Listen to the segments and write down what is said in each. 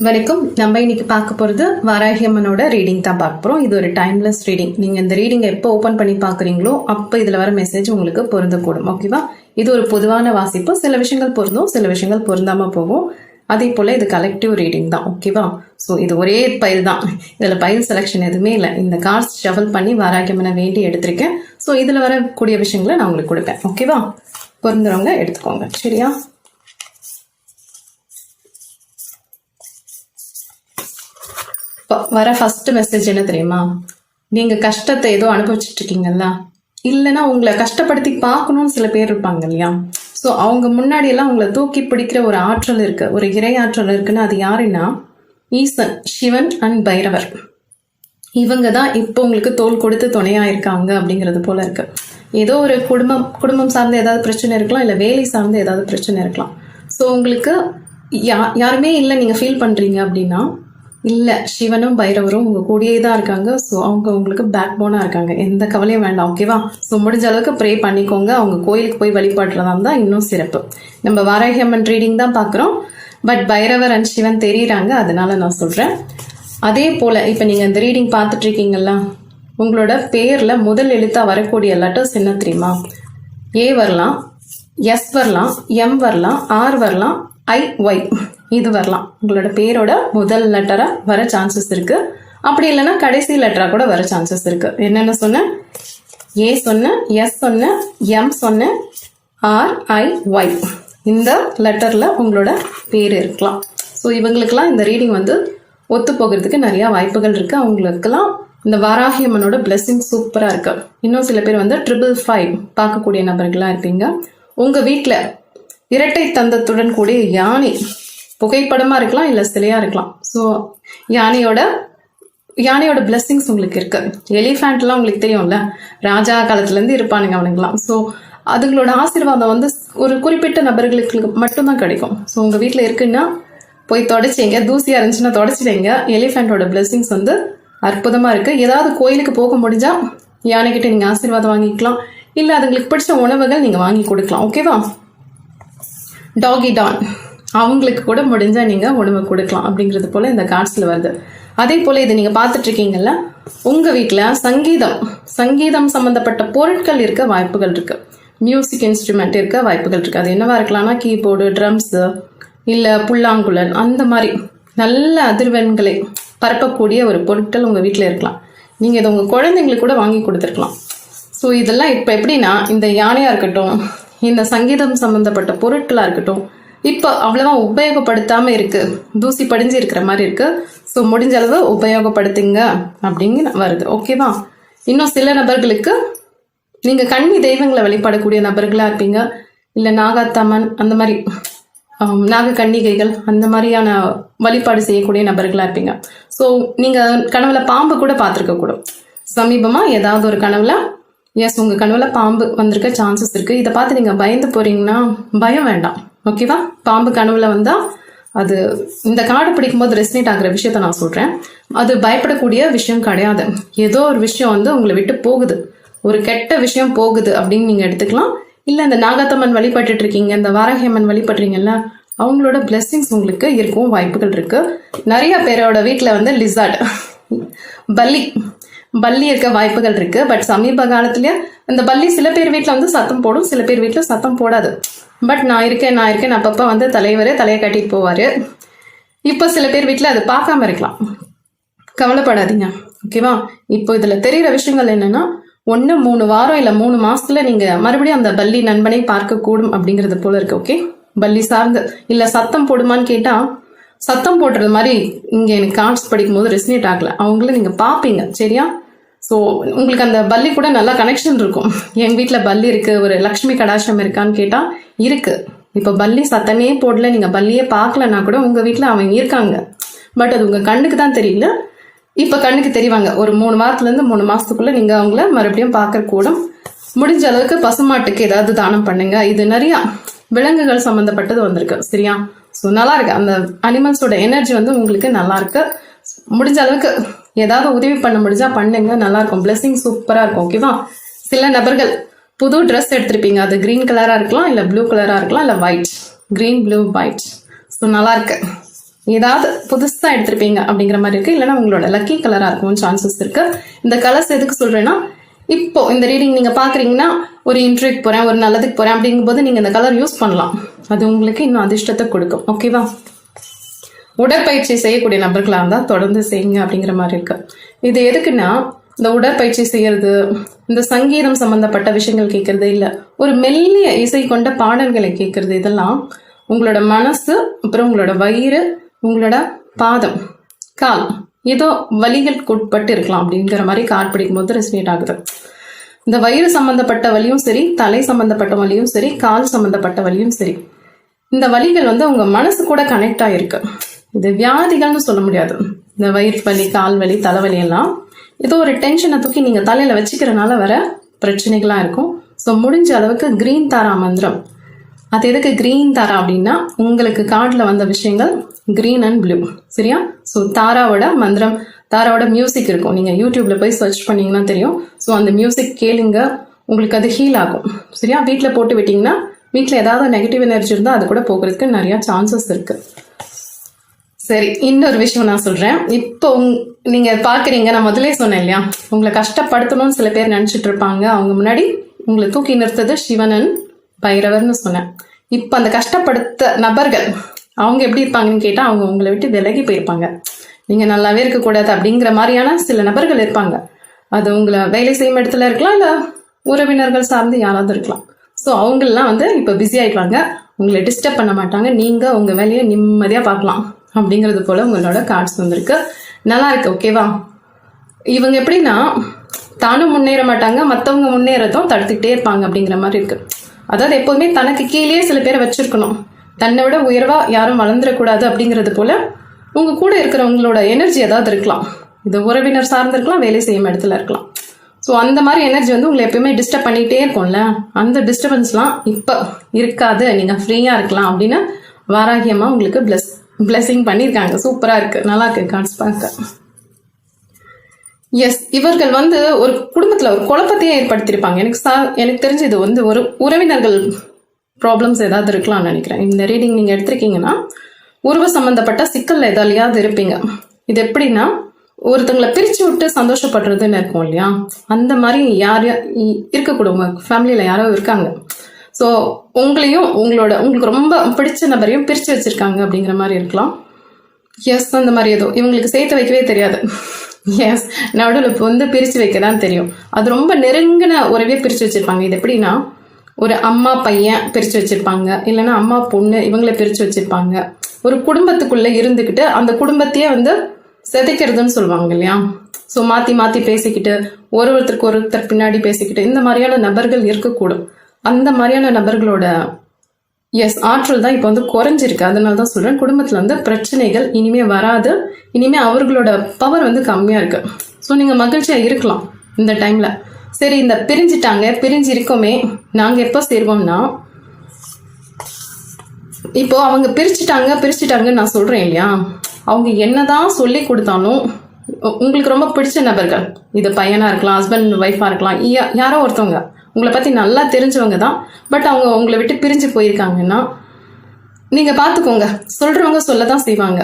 வணக்கம். நம்ம இன்னைக்கு பார்க்க போகிறது வாராகி அம்மனோட ரீடிங் தான் பார்க்க போகிறோம். இது ஒரு டைம்லெஸ் ரீடிங். நீங்கள் இந்த ரீடிங்கை எப்போ ஓப்பன் பண்ணி பார்க்குறீங்களோ அப்போ இதில் வர மெசேஜ் உங்களுக்கு பொருந்தக்கூடும். ஓகேவா? இது ஒரு பொதுவான வாசிப்பு. சில விஷயங்கள் பொருந்தும், சில விஷயங்கள் பொருந்தாமல் போகும். அதே போல் இது கலெக்டிவ் ரீடிங் தான். ஓகேவா? ஸோ இது ஒரே பைல் தான். இதில் பைல் செலெக்ஷன் எதுவுமே இல்லை. இந்த கார்ட்ஸ் ஷஃபிள் பண்ணி வாராகி அம்மனை வேண்டி எடுத்திருக்கேன். ஸோ இதில் வரக்கூடிய விஷயங்களை நான் உங்களுக்கு கொடுப்பேன். ஓகேவா? பொருந்துறவங்க எடுத்துக்கோங்க. சரியா? வர ஃபர்ஸ்ட் மெசேஜ் என்ன தெரியுமா? நீங்க கஷ்டத்தை ஏதோ அனுபவிச்சுட்டு இருக்கீங்கல்ல, இல்லைன்னா உங்களை கஷ்டப்படுத்தி பார்க்கணும்னு சில பேர் இருப்பாங்க இல்லையா? ஸோ அவங்க முன்னாடி எல்லாம் உங்களை தூக்கி பிடிக்கிற ஒரு ஆற்றல் இருக்கு, ஒரு இறை ஆற்றல் இருக்குன்னு. அது யாருன்னா ஈசன், சிவன் அண்ட் பைரவர். இவங்க தான் இப்போ உங்களுக்கு தோள் கொடுத்து துணையா இருக்காங்க அப்படிங்கிறது போல இருக்கு. ஏதோ ஒரு குடும்பம் சார்ந்த ஏதாவது பிரச்சனை இருக்கலாம், இல்லை வேலை சார்ந்த ஏதாவது பிரச்சனை இருக்கலாம். ஸோ உங்களுக்கு யாருமே இல்லை நீங்க ஃபீல் பண்றீங்க அப்படின்னா, இல்லை, சிவனும் பைரவரும் உங்கள் கூடயே தான் இருக்காங்க. ஸோ அவங்க உங்களுக்கு பேக் போனாக இருக்காங்க. எந்த கவலையும் வேண்டாம். ஓகேவா? ஸோ முடிஞ்ச அளவுக்கு ப்ரே பண்ணிக்கோங்க. அவங்க கோயிலுக்கு போய் வழிபாடுறதா தான் இன்னும் சிறப்பு. நம்ம வாராகி அம்மன் ரீடிங் தான் பார்க்குறோம், பட் பைரவர் அண்ட் சிவன் தெரியுறாங்க, அதனால நான் சொல்கிறேன். அதே போல் இப்போ நீங்கள் இந்த ரீடிங் பார்த்துட்டு இருக்கீங்களா, உங்களோட பேரில் முதல் எழுத்தாக வரக்கூடிய லெட்டர்ஸ் என்ன தெரியுமா? ஏ வரலாம், எஸ் வரலாம், எம் வரலாம், ஆர் வரலாம், ஐ, ஒய் இது வரலாம். உங்களோட பேரோட முதல் லெட்டரா வர சான்சஸ் இருக்கு. அப்படி இல்லைன்னா கடைசி லெட்டரா கூட வர சான்சஸ் இருக்கு. என்னென்ன சொன்னேன்? ஏ சொன்னேன், எஸ் சொன்னேன், எம் சொன்னேன், ஆர், ஐ, ஒய் இந்த லெட்டர்ல உங்களோட பேர் இருக்கலாம். ஸோ இவங்களுக்கெல்லாம் இந்த ரீடிங் ஒத்து போகிறதுக்கு நிறைய வாய்ப்புகள் இருக்கு. அவங்களுக்கெல்லாம் இந்த வாராகி அம்மனோட பிளெஸிங் சூப்பரா இருக்கு. இன்னும் சில பேர் 555 பார்க்கக்கூடிய நபர்களா இருப்பீங்க. உங்க வீட்டில் இரட்டை தந்தத்துடன் கூடிய யானை புகைப்படமா இருக்கலாம், இல்ல சிலையா இருக்கலாம். ஸோ யானையோட பிளெஸிங்ஸ் உங்களுக்கு இருக்கு. எலிஃபேண்ட்லாம் உங்களுக்கு தெரியும்ல, ராஜா காலத்துல இருந்து இருப்பானுங்க அவனுங்களாம். ஸோ அதுங்களோட ஆசீர்வாதம் ஒரு குறிப்பிட்ட நபர்களுக்கு மட்டும்தான் கிடைக்கும். ஸோ உங்க வீட்டில் இருக்குன்னா போய் தொடச்சிங்க, தூசியா இருந்துச்சுன்னா தொடச்சிடுங்க. எலிஃபேண்டோட பிளெஸிங்ஸ் அற்புதமா இருக்கு. ஏதாவது கோயிலுக்கு போக முடிஞ்சா யானைக்கிட்ட நீங்க ஆசீர்வாதம் வாங்கிக்கலாம், இல்ல அதுங்களுக்கு பிடிச்ச உணவுகள் நீங்க வாங்கி கொடுக்கலாம். ஓகேவா? டாகி டான் அவங்களுக்கு கூட முடிஞ்சா நீங்க உணவு கொடுக்கலாம் அப்படிங்கிறது போல இந்த கார்ட்ஸ்ல வருது. அதே போல இது நீங்க பார்த்துட்டு இருக்கீங்கல்ல, உங்க வீட்டுல சங்கீதம் சம்பந்தப்பட்ட பொருட்கள் இருக்க வாய்ப்புகள் இருக்கு. மியூசிக் இன்ஸ்ட்ருமெண்ட் இருக்க வாய்ப்புகள் இருக்கு. அது என்னவா இருக்கலாம்னா கீபோர்டு, ட்ரம்ஸ், இல்ல புல்லாங்குழல், அந்த மாதிரி நல்ல அதிர்வெண்களை பரப்பக்கூடிய ஒரு பொருட்கள் உங்க வீட்டுல இருக்கலாம். நீங்க இதை உங்க குழந்தைங்களுக்கு கூட வாங்கி கொடுத்துருக்கலாம். ஸோ இதெல்லாம் இப்ப எப்படின்னா, இந்த யானையா இருக்கட்டும், இந்த சங்கீதம் சம்பந்தப்பட்ட பொருட்களா இருக்கட்டும், இப்போ அவ்வளவா உபயோகப்படுத்தாம இருக்கு, தூசி படிஞ்சு இருக்கிற மாதிரி இருக்கு. ஸோ முடிஞ்ச அளவு உபயோகப்படுத்துங்க அப்படின்னு வருது. ஓகேவா? இன்னும் சில நபர்களுக்கு நீங்க கன்னி தெய்வங்களை வழிபடக்கூடிய நபர்களா இருப்பீங்க, இல்ல நாகாத்தம்மன் அந்த மாதிரி நாக கன்னிகைகள் அந்த மாதிரியான வழிபாடு செய்யக்கூடிய நபர்களா இருப்பீங்க. ஸோ நீங்க கனவுல பாம்பு கூட பார்த்துருக்க கூடும். சமீபமா ஏதாவது ஒரு கனவுல உங்க கனவுல பாம்பு வந்திருக்க சான்சஸ் இருக்கு. இதை பார்த்து நீங்க பயந்து போறீங்கன்னா பயம் வேண்டாம். ஓகேவா? பாம்பு கனவுல வந்தா அது இந்த கார்டு பிடிக்கும் போது ரெசினேட் ஆகுற விஷயத்த நான் சொல்றேன். அது பயப்படக்கூடிய விஷயம் கிடையாது. ஏதோ ஒரு விஷயம் உங்களை விட்டு போகுது, ஒரு கெட்ட விஷயம் போகுது அப்படின்னு நீங்க எடுத்துக்கலாம். இல்ல இந்த நாகாத்தம்மன் வழிபட்டு இருக்கீங்க, இந்த வாராகி அம்மன் வழிபடுறீங்கல்ல, அவங்களோட பிளெஸிங்ஸ் உங்களுக்கு இருக்கும் வாய்ப்புகள் இருக்கு. நிறைய பேரோட வீட்டுல லிசார்ட், பல்லி இருக்க வாய்ப்புகள் இருக்கு. பட் சமீப காலத்திலேயே இந்த பல்லி சில பேர் வீட்டுல சத்தம் போடும், சில பேர் வீட்டுல சத்தம் போடாது. பட் நான் இருக்கேன் அப்பப்ப தலைவரே தலையை கட்டிட்டு போவாரு. இப்போ சில பேர் வீட்டுல அது பார்க்காம இருக்கலாம், கவலைப்படாதீங்க. ஓகேவா? இப்போ இதுல தெரிகிற விஷயங்கள் என்னன்னா, 3 வாரம் இல்ல 3 மாசத்துல நீங்க மறுபடியும் அந்த பல்லி நண்பனை பார்க்க கூடும் அப்படிங்கிறது போல இருக்கு. ஓகே? பல்லி சார்ந்து இல்ல சத்தம் போடுமான்னு கேட்டா, சத்தம் போடுறது மாதிரி இங்க எனக்கு கார்ட்ஸ் படிக்கும் போது ரெசினேட் ஆகல. அவங்கள நீங்க பாப்பீங்க. சரியா? ஸோ உங்களுக்கு அந்த பல்லி கூட நல்லா கனெக்ஷன் இருக்கும். எங்க வீட்டுல பல்லி இருக்கு, ஒரு லக்ஷ்மி கடாட்சம் இருக்கான்னு கேட்டா இருக்கு. இப்ப பல்லி சத்தமே போடல, நீங்க பல்லியே பார்க்கலன்னா கூட உங்க வீட்டுல அவங்க இருக்காங்க. பட் அது உங்க கண்ணுக்கு தான் தெரியல. இப்ப கண்ணுக்கு தெரிவாங்க. ஒரு 3 வாரத்துல இருந்து 3 மாசத்துக்குள்ள நீங்க அவங்கள மறுபடியும் பார்க்க கூடும். முடிஞ்ச அளவுக்கு பசுமாட்டுக்கு ஏதாவது தானம் பண்ணுங்க. இது நிறைய விலங்குகள் சம்பந்தப்பட்டது வந்திருக்கு. சரியா? ஸோ நல்லா இருக்கு. அந்த அனிமல்ஸோட எனர்ஜி உங்களுக்கு நல்லா இருக்கு. முடிஞ்ச அளவுக்கு ஏதாவது உதவி பண்ண முடிஞ்சா பண்ணுங்க, நல்லா இருக்கும். பிளெஸிங் சூப்பரா இருக்கும். ஓகேவா? சில நபர்கள் புது ட்ரெஸ் எடுத்திருப்பீங்க. அது கிரீன் கலரா இருக்கலாம், இல்ல ப்ளூ கலரா இருக்கலாம், இல்ல white, green blue white. So நல்லா இருக்கு. ஏதாவது புதுசா எடுத்திருப்பீங்க அப்படிங்கிற மாதிரி இருக்கு. இல்லைன்னா உங்களோட லக்கி கலரா இருக்கும் சான்சஸ் இருக்கு. இந்த கலர்ஸ் எதுக்கு சொல்றேன்னா, இப்போ இந்த ரீடிங் நீங்க பாக்குறீங்கன்னா, ஒரு இன்டர்வியூக்கு போறேன், ஒரு நல்லதுக்கு போறேன் அப்படிங்கும்போது நீங்க இந்த கலர் யூஸ் பண்ணலாம். அது உங்களுக்கு இன்னும் அதிர்ஷ்டத்தை கொடுக்கும். ஓகேவா? உடற்பயிற்சி செய்யக்கூடிய நபர்களா இருந்தா தொடர்ந்து செய்யுங்க அப்படிங்கிற மாதிரி இருக்கு. இது எதுக்குன்னா, இந்த உடற்பயிற்சி செய்யறது, இந்த சங்கீதம் சம்பந்தப்பட்ட விஷயங்கள் கேட்கறது, இல்ல ஒரு மெல்லிய இசை கொண்ட பாடல்களை கேட்கறது, இதெல்லாம் உங்களோட மனசு, அப்புறம் உங்களோட வயிறு, உங்களோட பாதம், கால் ஏதோ வலிகளுக்கு உட்பட்டு இருக்கலாம் அப்படிங்கிற மாதிரி கார்டு பிடிக்கும் போது ரெஸ்னேட் ஆகுது. இந்த வயிறு சம்பந்தப்பட்ட வலியும் சரி, தலை சம்பந்தப்பட்ட வலியும் சரி, கால் சம்பந்தப்பட்ட வலியும் சரி, இந்த வலிகள் வந்து உங்க மனசு கூட கனெக்ட் ஆயிருக்கு. இது வியாதிகள்னு சொல்ல முடியாது. இந்த வயிறு வலி, கால் வலி, தலைவலி எல்லாம் ஏதோ ஒரு டென்ஷனை தூக்கி நீங்க தலையில வச்சுக்கிறனால வர பிரச்சனைகளா இருக்கும். ஸோ முடிஞ்ச அளவுக்கு கிரீன் தாரா மந்திரம். அது எதுக்கு கிரீன் தாரா அப்படின்னா, உங்களுக்கு கார்டில் வந்த விஷயங்கள் கிரீன் அண்ட் ப்ளூ. சரியா? ஸோ தாராவோட மந்திரம், தாராவோட மியூசிக் இருக்கும். நீங்க யூடியூப்ல போய் சர்ச் பண்ணீங்கன்னா தெரியும். ஸோ அந்த மியூசிக் கேளுங்க, உங்களுக்கு அது ஹீல் ஆகும். சரியா? வீட்டில் போட்டு விட்டீங்கன்னா, வீட்டில் ஏதாவது நெகட்டிவ் எனர்ஜி இருந்தால் அது கூட போகிறதுக்கு நிறைய சான்சஸ் இருக்கு. சரி, இன்னொரு விஷயம் நான் சொல்றேன். இப்போ நீங்க பாக்குறீங்க, நான் முதலே சொன்னேன் இல்லையா, உங்களை கஷ்டப்படுத்தணும்னு சில பேர் நினைச்சிட்டு இருப்பாங்க. அவங்க முன்னாடி உங்களை தூக்கி நிறுத்தது சிவனன் பைரவர்னு சொன்னேன். இப்ப அந்த கஷ்டப்படுத்த நபர்கள் அவங்க எப்படி இருப்பாங்கன்னு கேட்டா, அவங்க உங்களை விட்டு விலகி போயிருப்பாங்க. நீங்க நல்லாவே இருக்கக்கூடாது அப்படிங்கிற மாதிரியான சில நபர்கள் இருப்பாங்க. அது உங்களை வேலை செய்யும் இடத்துல இருக்கலாம், இல்ல உறவினர்கள் சார்ந்து யாராவது இருக்கலாம். ஸோ அவங்களெல்லாம் வந்து இப்போ பிஸி ஆயிடுவாங்க, உங்களை டிஸ்டர்ப் பண்ண மாட்டாங்க, நீங்க உங்க வேலையை நிம்மதியா பார்க்கலாம் அப்படிங்கிறது போல உங்களோட கார்ட்ஸ் வந்திருக்கு. நல்லா இருக்கு. ஓகேவா? இவங்க எப்படின்னா, தானும் முன்னேற மாட்டாங்க, மற்றவங்க முன்னேறதும் தடுத்துக்கிட்டே இருப்பாங்க அப்படிங்கிற மாதிரி இருக்கு. அதாவது எப்போதுமே தனக்கு கீழே சில பேரை வச்சிருக்கணும், தன்னை விட உயர்வா யாரும் வளர்ந்துடக்கூடாது அப்படிங்கிறது போல உங்க கூட இருக்கிறவங்களோட எனர்ஜி ஏதாவது இருக்கலாம். இது உறவினர் சார்ந்து இருக்கலாம், வேலை செய்யும் இடத்துல இருக்கலாம். ஸோ அந்த மாதிரி எனர்ஜி வந்து உங்களை எப்பயுமே டிஸ்டர்ப் பண்ணிகிட்டே இருக்கும்ல, அந்த டிஸ்டர்பன்ஸ்லாம் இப்போ இருக்காது, நீங்கள் ஃப்ரீயாக இருக்கலாம் அப்படின்னு வாராகியமாக உங்களுக்கு பிளெஸிங் பண்ணியிருக்காங்க. சூப்பராக இருக்குது, நல்லா இருக்கு கார்ட்ஸ் பார்க்க. எஸ், இவர்கள் வந்து ஒரு குடும்பத்தில் ஒரு குழப்பத்தையே ஏற்படுத்தியிருப்பாங்க. எனக்கு தெரிஞ்சு இது வந்து ஒரு உறவினர்கள் ப்ராப்ளம்ஸ் ஏதாவது இருக்கலாம்னு நினைக்கிறேன். இந்த ரீடிங் நீங்கள் எடுத்திருக்கீங்கன்னா, உறவு சம்மந்தப்பட்ட சிக்கலில் ஏதாலையாவது இருப்பீங்க. இது எப்படின்னா, ஒருத்தங்களை பிரிச்சு விட்டு சந்தோஷப்படுறதுன்னு இருக்கும் இல்லையா, அந்த மாதிரி இருக்கக்கூடும். உங்க ஃபேமிலியில யாரோ இருக்காங்க. ஸோ உங்களையும் உங்களுக்கு ரொம்ப பிடிச்ச நபரையும் பிரிச்சு வச்சிருக்காங்க அப்படிங்கிற மாதிரி இருக்கலாம். எஸ், அந்த மாதிரி ஏதோ இவங்களுக்கு சேர்த்து வைக்கவே தெரியாது. எஸ், நடுவில் இப்போ வந்து பிரிச்சு வைக்க தான் தெரியும். அது ரொம்ப நெருங்கின உறவே பிரிச்சு வச்சிருப்பாங்க. இது எப்படின்னா, ஒரு அம்மா பையன் பிரிச்சு வச்சிருப்பாங்க, இல்லைன்னா அம்மா பொண்ணு இவங்களை பிரிச்சு வச்சிருப்பாங்க. ஒரு குடும்பத்துக்குள்ள இருந்துக்கிட்டு அந்த குடும்பத்தையே வந்து செதைக்கிறதுன்னு சொல்லுவாங்க இல்லையா. ஸோ மாற்றி மாற்றி பேசிக்கிட்டு, ஒருத்தருக்கு பின்னாடி பேசிக்கிட்டு, இந்த மாதிரியான நபர்கள் இருக்கக்கூடும். அந்த மாதிரியான நபர்களோட ஆற்றல் தான் இப்போ வந்து குறைஞ்சிருக்கு. அதனால தான் சொல்கிறேன், குடும்பத்தில் வந்து பிரச்சனைகள் இனிமே வராது. இனிமே அவர்களோட பவர் வந்து கம்மியாக இருக்கு. ஸோ நீங்கள் மகிழ்ச்சியாக இருக்கலாம் இந்த டைமில். சரி, இந்த பிரிஞ்சு இருக்கோமே, நாங்கள் எப்போ சேருவோம்னா, இப்போ அவங்க பிரிச்சுட்டாங்கன்னு நான் சொல்கிறேன் இல்லையா, அவங்க என்னதான் சொல்லி கொடுத்தாலும் உங்களுக்கு ரொம்ப பிடிச்ச நபர்கள், இது பையனா இருக்கலாம், ஹஸ்பண்ட் ஒய்ஃபா இருக்கலாம், யாரோ ஒருத்தவங்க உங்களை பத்தி நல்லா தெரிஞ்சவங்க தான், பட் அவங்க உங்களை விட்டு பிரிஞ்சு போயிருக்காங்கன்னா நீங்க பாத்துக்கோங்க, சொல்றவங்க சொல்லதான் செய்வாங்க.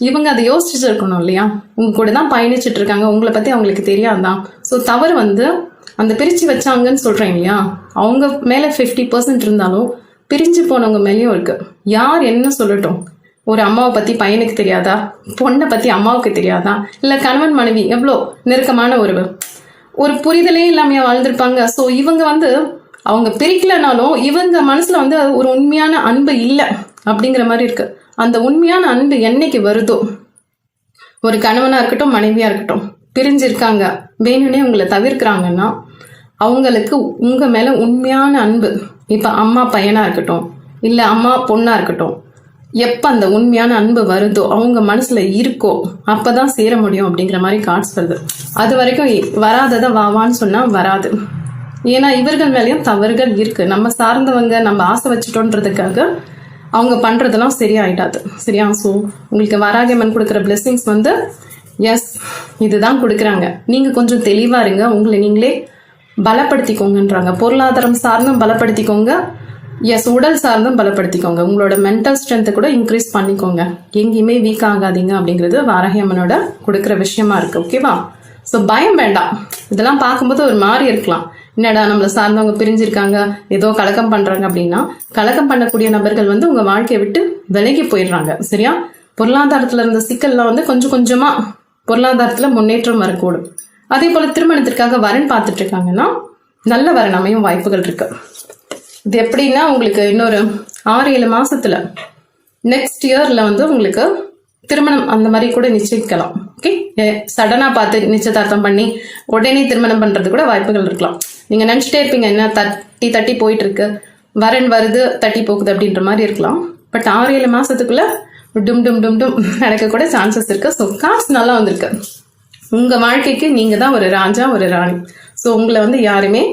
இவங்க அதை யோசிச்சுட்டு இருக்கணும் இல்லையா, உங்க கூட தான் பயணிச்சுட்டு இருக்காங்க, உங்களை பத்தி அவங்களுக்கு தெரியாதான். ஸோ தவறு வந்து அந்த பிரிச்சு வச்சாங்கன்னு சொல்றேன் இல்லையா, அவங்க மேல 50% இருந்தாலும் பிரிஞ்சு போனவங்க மேலேயும் இருக்கு. யார் என்ன சொல்லட்டும், ஒரு அம்மாவை பத்தி பையனுக்கு தெரியாதா, பொண்ணை பத்தி அம்மாவுக்கு தெரியாதா, இல்ல கணவன் மனைவி எவ்வளோ நெருக்கமான ஒரு புரிதலே இல்லாமையா வாழ்ந்திருப்பாங்க. ஸோ இவங்க வந்து அவங்க பிரிக்கலனாலும் இவங்க மனசுல வந்து ஒரு உண்மையான அன்பு இல்லை அப்படிங்கிற மாதிரி இருக்கு. அந்த உண்மையான அன்பு என்னைக்கு வருதோ, ஒரு கணவனா இருக்கட்டும் மனைவியா இருக்கட்டும் பிரிஞ்சிருக்காங்க, வேணும்னே உங்களை தவிர்க்கிறாங்கன்னா அவங்களுக்கு உங்க மேல உண்மையான அன்பு, இப்ப அம்மா பையனா இருக்கட்டும் இல்ல அம்மா பொண்ணா இருக்கட்டும், எப்ப அந்த உண்மையான அன்பு வருதோ, அவங்க மனசுல இருக்கோ, அப்பதான் சேர முடியும் அப்படிங்கிற மாதிரி கார்ட்ஸ் வருது. அது வரைக்கும் வராததை வாவான்னு சொன்னா வராது. ஏன்னா இவர்கள் மேலேயும் தவறுகள் இருக்கு. நம்ம சார்ந்தவங்க, நம்ம ஆசை வச்சுட்டோன்றதுக்காக அவங்க பண்றதெல்லாம் சரியாயிடாது. சரியா? ஸோ உங்களுக்கு வராகியம்மன் கொடுக்குற பிளெஸிங்ஸ் வந்து இதுதான் கொடுக்குறாங்க. நீங்க கொஞ்சம் தெளிவா இருங்க, உங்களை நீங்களே பலப்படுத்திக்கோங்கன்றாங்க. பொருளாதாரம் சார்ந்தும் பலப்படுத்திக்கோங்க, எஸ், உடல் சார்ந்தும் பலப்படுத்திக்கோங்க. உங்களோட மென்டல் ஸ்ட்ரென்த்தை கூட இன்க்ரீஸ் பண்ணிக்கோங்க. எங்கேயுமே வீக் ஆகாதீங்க அப்படிங்கிறது வாராகி அம்மனோட கொடுக்குற விஷயமா இருக்கு. ஓகேவா? ஸோ பயம் வேண்டாம். இதெல்லாம் பார்க்கும்போது ஒரு மாதிரி இருக்கலாம், என்னடா நம்மளை சார்ந்தவங்க பிரிஞ்சிருக்காங்க, ஏதோ கலக்கம் பண்றாங்க அப்படின்னா, கலக்கம் பண்ணக்கூடிய நபர்கள் வந்து உங்க வாழ்க்கையை விட்டு விலகி போயிடுறாங்க. சரியா? பொருளாதாரத்துல இருந்த சிக்கல்லாம் வந்து கொஞ்சம் கொஞ்சமா பொருளாதாரத்துல முன்னேற்றம் வரக்கூடும். அதே போல திருமணத்திற்காக வரன் பார்த்துட்டு இருக்காங்கன்னா நல்ல வரன் அமையும் வாய்ப்புகள் இருக்கு. இது எப்படின்னா, உங்களுக்கு இன்னொரு 6-7 மாசத்துல நெக்ஸ்ட் இயர்ல வந்து உங்களுக்கு திருமணம் அந்த மாதிரி கூட நிச்சயிக்கலாம். ஓகே, சடனா பார்த்து நிச்சயதார்த்தம் பண்ணி உடனே திருமணம் பண்றது கூட வாய்ப்புகள் இருக்கலாம். நீங்க நினைச்சிட்டே இருப்பீங்க, என்ன தட்டி தட்டி போயிட்டு இருக்கு, வரன் வருது தட்டி போகுது அப்படின்ற மாதிரி இருக்கலாம். பட் 6-7 மாசத்துக்குள்ள டும் டும் டும் டும் நடக்க கூட சான்சஸ் இருக்கு. ஸோ காசு நல்லா வந்திருக்கு. உங்க வாழ்க்கைக்கு நீங்க தான் ஒரு ராஜா, ஒரு ராணி. ஸோ உங்களை வந்து யாருமே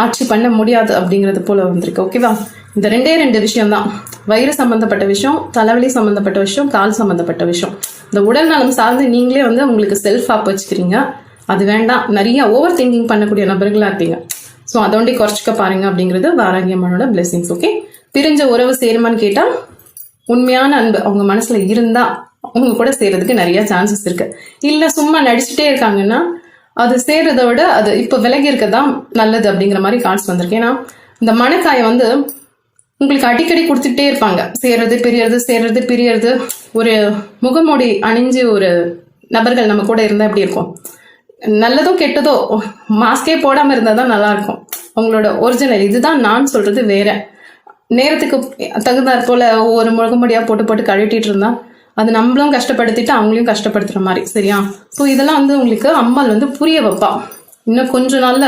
ஆட்சி பண்ண முடியாது அப்படிங்கிறது போல வந்திருக்கு. ஓகேவா? இந்த 2 விஷயம் தான், வயிறு சம்பந்தப்பட்ட விஷயம், தலைவலி சம்பந்தப்பட்ட விஷயம், கால் சம்பந்தப்பட்ட விஷயம். இந்த உடல் நலம் சார்ந்து நீங்களே வந்து உங்களுக்கு செல்ஃப் ஆப் வச்சுக்கிறீங்க. அது வேண்டாம். நிறைய ஓவர் திங்கிங் பண்ணக்கூடிய நபர்களா இருப்பீங்க. ஸோ அதோண்டி குறைச்சிக்க பாருங்க அப்படிங்கிறது வாராகி அம்மனோட பிளெஸிங்ஸ். ஓகே, பிரிஞ்ச உறவு சேருமான்னு கேட்டா, உண்மையான அன்பு அவங்க மனசுல இருந்தா அவங்க கூட சேர்றதுக்கு நிறைய சான்சஸ் இருக்கு. இல்ல சும்மா நடிச்சுட்டே இருக்காங்கன்னா அது சேர்றதை விட அது இப்ப விலகி இருக்கதான் நல்லது அப்படிங்கிற மாதிரி கார்ட்ஸ் வந்திருக்கு. ஏன்னா இந்த மனக்காயை வந்து உங்களுக்கு அடிக்கடி கொடுத்துட்டே இருப்பாங்க. சேர்றது பிரியறது, சேர்றது பிரியறது. ஒரு முகமூடி அணிஞ்சு ஒரு நபர்கள் நம்ம கூட இருந்தா எப்படி இருக்கும்? நல்லதோ கெட்டதோ மாஸ்கே போடாம இருந்தா தான் நல்லா இருக்கும். உங்களோட ஒரிஜினல் இதுதான். நான் சொல்றது வேற. நேரத்துக்கு தகுந்தாற் போல ஒவ்வொரு முகமூடியா போட்டு போட்டு கழட்டிட்டு இருந்தா அது நம்மளும் கஷ்டப்படுத்திட்டு அவங்களையும் கஷ்டப்படுத்துற மாதிரி. சரியா? ஸோ இதெல்லாம் வந்து உங்களுக்கு அம்மாள் வந்து புரிய வைப்பா. இன்னும் கொஞ்ச நாள்ல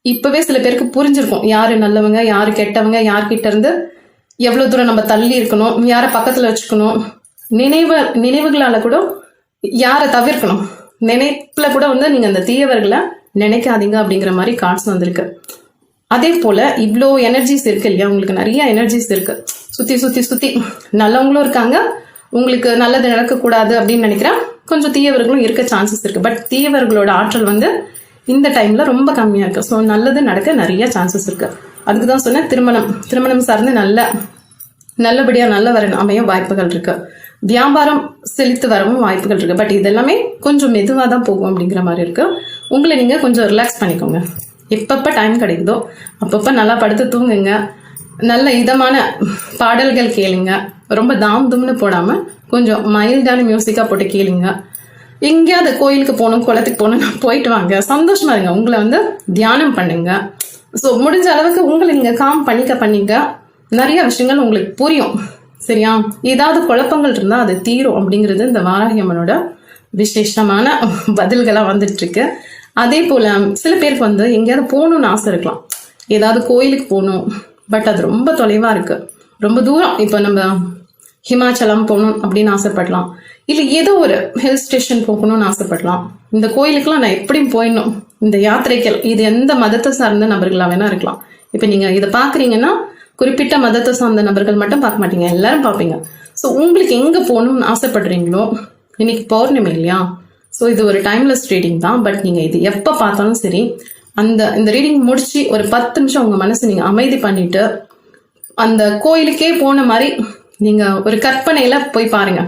இப்பவே சில பேருக்கு புரிஞ்சிருக்கும், யாரு நல்லவங்க, யாரு கெட்டவங்க, யார்கிட்ட இருந்து எவ்வளவு தூரம் நம்ம தள்ளி இருக்கணும், யாரை பக்கத்துல வச்சுக்கணும், நினைவுகளால கூட யாரை தவிர்க்கணும், நினைப்புல கூட வந்து நீங்க அந்த தீயவர்களை நினைக்காதீங்க அப்படிங்கிற மாதிரி கார்ட்ஸ் வந்திருக்கு. அதே போல இவ்வளோ எனர்ஜிஸ் இருக்கு இல்லையா, உங்களுக்கு நிறைய எனர்ஜிஸ் இருக்கு. சுத்தி சுத்தி சுத்தி நல்லவங்களும் இருக்காங்க, உங்களுக்கு நல்லது நடக்கக்கூடாது அப்படின்னு நினைக்கிறேன் கொஞ்சம் தீயவர்களும் இருக்க சான்சஸ் இருக்கு. பட் தீயவர்களோட ஆற்றல் வந்து இந்த டைம்ல ரொம்ப கம்மியா இருக்கு. ஸோ நல்லது நடக்க நிறைய சான்சஸ் இருக்கு. அதுக்கு தான் சொன்னேன், திருமணம் சார்ந்து நல்லபடியா நல்ல வரன் அமைய வாய்ப்புகள் இருக்கு. வியாபாரம் செழித்து வரவும் வாய்ப்புகள் இருக்கு. பட் இதெல்லாமே கொஞ்சம் மெதுவாக தான் போகும் அப்படிங்கிற மாதிரி இருக்கு. உங்களை நீங்க கொஞ்சம் ரிலாக்ஸ் பண்ணிக்கோங்க. எப்பப்ப டைம் கிடைக்குதோ அப்பப்ப நல்லா படுத்து தூங்குங்க. நல்ல இதமான பாடல்கள் கேளுங்க. ரொம்ப தாம் தும்னு போடாம கொஞ்சம் மைல்டான மியூசிக்கா போட்டு கேளுங்க. எங்கேயாவது கோயிலுக்கு போகணும், குளத்துக்கு போகணும், போயிட்டு வாங்க, சந்தோஷமா இருங்க. உங்களை வந்து தியானம் பண்ணுங்க. ஸோ முடிஞ்ச அளவுக்கு உங்களை நீங்க காம் பண்ணிக்க நிறைய விஷயங்கள் உங்களுக்கு புரியும். சரியா? ஏதாவது குழப்பங்கள் இருந்தா அது தீரும் அப்படிங்கிறது இந்த வாராகி அம்மனோட விசேஷமான பதில்களா வந்துட்டு இருக்கு. அதே போல சில பேருக்கு வந்து எங்கேயாவது போகணும்னு ஆசை இருக்கலாம், ஏதாவது கோயிலுக்கு போகணும். பட் அது ரொம்ப தொலைவா இருக்கு, ரொம்ப தூரம். இப்போ நம்ம ஹிமாச்சலம் போகணும் அப்படின்னு ஆசைப்படலாம், இல்லை ஏதோ ஒரு ஹில் ஸ்டேஷன் போகணும்னு ஆசைப்படலாம். இந்த கோயிலுக்குலாம் நான் எப்படியும் போயிடணும். இந்த யாத்திரைகள் இது எந்த மதத்தை சார்ந்த நபர்களா வேணா இருக்கலாம். இப்போ நீங்க இதை பாக்குறீங்கன்னா குறிப்பிட்ட மதத்தை சார்ந்த நபர்கள் மட்டும் பார்க்க மாட்டீங்க, எல்லாரும் பார்ப்பீங்க. ஸோ உங்களுக்கு எங்க போகணும்னு ஆசைப்படுறீங்களோ, இன்னைக்கு பௌர்ணமி இல்லையா? ஸோ இது ஒரு டைம்லெஸ் ரீடிங் தான். பட் நீங்க இது எப்போ பார்த்தாலும் சரி, இந்த ரீடிங் முடிச்சு ஒரு 10 நிமிஷம் உங்க மனசு நீங்க அமைதி பண்ணிட்டு அந்த கோயிலுக்கே போன மாதிரி நீங்க ஒரு கற்பனையில போய் பாருங்க.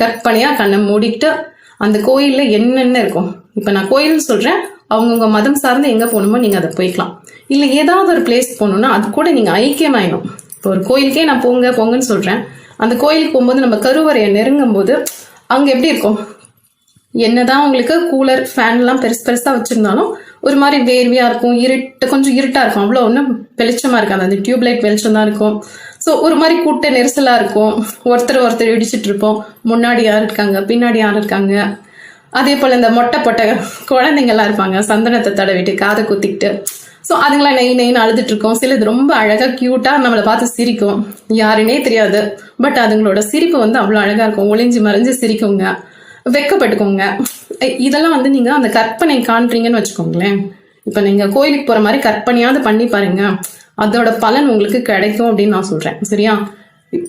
கற்பனையா கண்ணை மூடிட்டு அந்த கோயில்ல என்னென்ன இருக்கும். இப்ப நான் கோயில் சொல்றேன், அவங்கவுங்க மதம் சார்ந்து எங்க போகணுமோ நீங்க அதை போய்க்கலாம். இல்ல ஏதாவது ஒரு பிளேஸ் போகணும்னா அது கூட நீங்க ஐக்கியமாயிடும். இப்போ ஒரு கோயிலுக்கே நான் போங்கன்னு சொல்றேன், அந்த கோயிலுக்கு போகும்போது நம்ம கருவறையை நெருங்கும் போது அங்க எப்படி இருக்கும்? என்னதான் உங்களுக்கு கூலர் ஃபேன் எல்லாம் பெருசா வச்சிருந்தாலும் ஒரு மாதிரி வேர்வையா இருக்கும், கொஞ்சம் இருட்டா இருக்கும். அவ்வளோ ஒன்றும் வெளிச்சமா இருக்காது, அந்த டியூப்லைட் வெளிச்சம் தான் இருக்கும். ஸோ ஒரு மாதிரி கூட்ட நெரிசலா இருக்கும், ஒருத்தர் இடிச்சிட்டு இருப்போம், முன்னாடி யார் இருக்காங்க, பின்னாடி யார் இருக்காங்க. அதே போல இந்த மொட்டை குழந்தைங்கள்லாம் இருப்பாங்க, சந்தனத்தை தடவிட்டு காதை குத்திக்கிட்டு. ஸோ அதுங்களாம் நெய்னு அழுதுட்டு இருக்கோம். சிலது ரொம்ப அழகா கியூட்டா நம்மளை பார்த்து சிரிக்கும், யாருன்னே தெரியாது. பட் அதுங்களோட சிரிப்பு வந்து அவ்வளோ அழகா இருக்கும், ஒளிஞ்சு மறைஞ்சு சிரிக்குங்க, வெக்கப்பட்டுக்கோங்க. இதெல்லாம் வந்து நீங்க அந்த கற்பனை காண்றீங்கன்னு வச்சுக்கோங்களேன். இப்ப நீங்க கோயிலுக்கு போற மாதிரி கற்பனையாவது பண்ணி பாருங்க, அதோட பலன் உங்களுக்கு கிடைக்கும் அப்படின்னு நான் சொல்றேன். சரியா?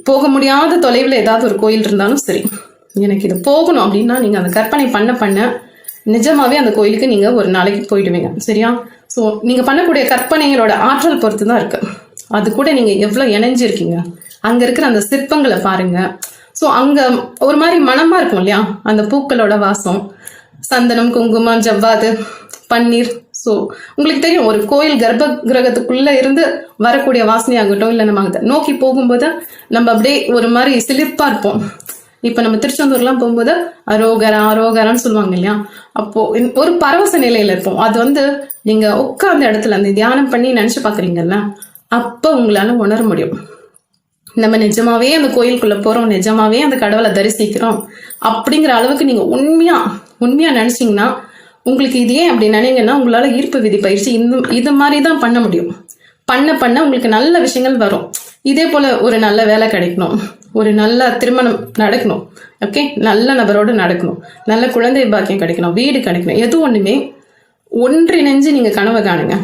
போக முடியாத தொலைவில் ஏதாவது ஒரு கோயில் இருந்தாலும் சரி, எனக்கு இது போகணும் அப்படின்னா நீங்க அந்த கற்பனை பண்ண நிஜமாவே அந்த கோயிலுக்கு நீங்க ஒரு நாளைக்கு போயிடுவீங்க. சரியா? ஸோ நீங்க பண்ணக்கூடிய கற்பனைகளோட ஆற்றல் பொறுத்து தான் இருக்கு. அது கூட நீங்க எவ்வளவு இணைஞ்சிருக்கீங்க. அங்க இருக்கிற அந்த சிற்பங்களை பாருங்க. ஸோ அங்க ஒரு மாதிரி மனமா இருக்கும் இல்லையா, அந்த பூக்களோட வாசம், சந்தனம், குங்குமம், ஜவ்வாது, பன்னீர். ஸோ உங்களுக்கு தெரியும், ஒரு கோயில் கர்ப்ப கிரகத்துக்குள்ள இருந்து வரக்கூடிய வாசனையாகட்டும், இல்லை நம்ம அதை நோக்கி போகும்போது நம்ம அப்படியே ஒரு மாதிரி சிலிர்ப்பா இருப்போம். இப்ப நம்ம திருச்செந்தூர்லாம் போகும்போது அரோகரா அரோகரான்னு சொல்லுவாங்க இல்லையா, அப்போ ஒரு பரவச நிலையில இருப்போம். அது வந்து நீங்க உட்கார்ந்த இடத்துல அந்த தியானம் பண்ணி நினைச்சு பாக்குறீங்கல்ல, அப்ப உங்களால உணர முடியும். நம்ம நிஜமாவே அந்த கோயிலுக்குள்ள போறோம், நிஜமாவே அந்த கடவுளை தரிசிக்கிறோம் அப்படிங்கிற அளவுக்கு நீங்க உண்மையா நினைச்சீங்கன்னா, உங்களுக்கு இதே அப்படி நினைங்கன்னா உங்களால ஈர்ப்பு விதி பயிற்சி இது மாதிரிதான் பண்ண முடியும். பண்ண உங்களுக்கு நல்ல விஷயங்கள் வரும். இதே போல ஒரு நல்ல வேலை கிடைக்கணும், ஒரு நல்ல திருமணம் நடக்கணும், ஓகே, நல்ல நபரோடு நடக்கணும், நல்ல குழந்தை பாக்கியம் கிடைக்கணும், வீடு கிடைக்கணும், எது ஒண்ணுமே ஒன்றிணைஞ்சு நீங்க கனவு காணுங்க.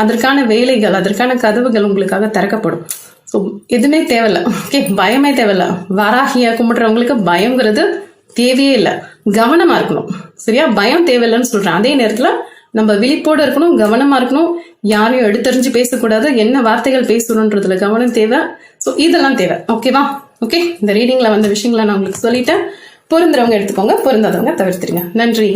அதற்கான வேலைகள், அதற்கான கதவுகள் உங்களுக்காக திறக்கப்படும். ஸோ எதுவுமே தேவையில்ல, ஓகே, பயமே தேவையில்ல. வராகியா கும்பிடுறவங்களுக்கு பயங்கிறது தேவையே இல்லை. கவனமா இருக்கணும், சரியா? பயம் தேவையில்லைன்னு சொல்றேன். அதே நேரத்துல நம்ம விழிப்போடு இருக்கணும், கவனமா இருக்கணும், யாரையும் எடுத்தறிஞ்சு பேசக்கூடாது, என்ன வார்த்தைகள் பேசணுன்றதுல கவனம் தேவை. ஸோ இதெல்லாம் தேவை, ஓகேவா? ஓகே, இந்த ரீடிங்ல வந்த விஷயங்களை நான் உங்களுக்கு சொல்லிட்டேன். பொருந்துறவங்க எடுத்துக்கோங்க, பொருந்தாதவங்க தவிர்த்துருங்க. நன்றி.